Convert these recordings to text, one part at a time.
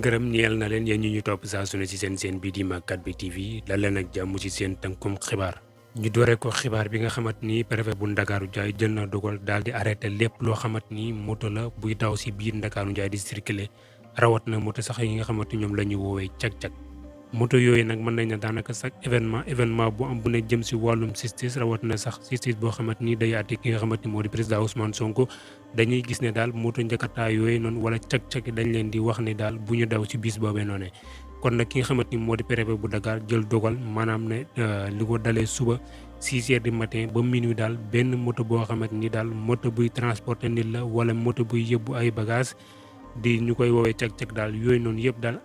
ngërëm ñeel na leen yéen ñi ñu topp saa su ne ci seen bii di Makkat bi TV dal leen ak jàmm ci seen tënkum xibaar. ñu doore ko xibaar bi nga xamante ni préfet bu Ndakaaru Njaay jël na dogal daal di arrêté lépp loo xamante ni moto la buy daw ci biir Ndakaaru Njaay di circuler rawat na moto sax yi nga xamante ñoom la ñu woowee cag-cag. moto yooyu nag mën nañ ne daanaka sax événement bu am bu ne jëm ci wàllum justice rawat na sax justice boo xamante ni day àtte ki nga xamante ni moo di président Ousmane Sonko dañuy gis ne daal moto njëkkataa yooyu noonu wala cag-cag dañ leen di wax ne daal bu ñu daw ci bis boobee noonu. kon nag ki nga xamante ni moo di préfet bu Dakar jël dogal maanaam ne li ko dalee suba 6 heures du matin ba minuit daal benn moto boo xamante ni daal moto buy transporter nit la wala moto buy yóbbu ay bagages. di ñu koy woowee cag-cag daal yooyu noonu yëpp daal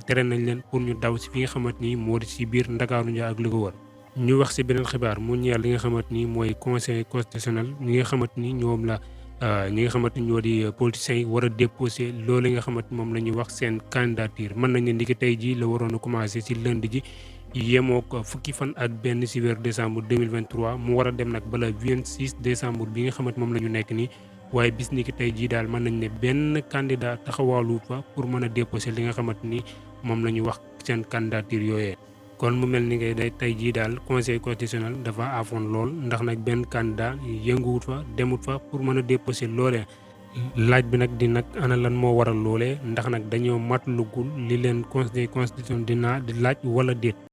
tere nañ leen pour ñu daw si fi nga xamante ni moo di si biir Ndakaaru Njaay ak li ko wër. ñu wax si beneen xibaar mu ñeel li nga xamante ni mooy conseil constitutionnel ñi nga xamante ni ñoom la ñi nga xamante ni ñoo di politiciens yi war a déposé loolu nga xamante moom la ñuy wax seen candidature mën nañ ne ndiki tey jii la waroon a commencé si lundi ji yemoo ko fukki fan ak benn si weeru décembre 2023 mu war a dem nag bala 26 décembre bi nga xamante moom la ñu nekk nii. waaye bis ni ki tey jii daal mën nañ ne benn candidat taxawaalu fa pour mën a déposer li nga xamante ni moom la ñu wax seen candidature yooyee. kon mu mel ni ngay day tey jii daal conseil constitutionnel dafa afoon lool ndax nag benn candidat yënguwut fa demut fa pour mën a déposer loolee. laaj bi nag di nag ana lan moo waral loolee ndax nag dañoo matlugul li leen conseil constitutionnel di laaj wala déet.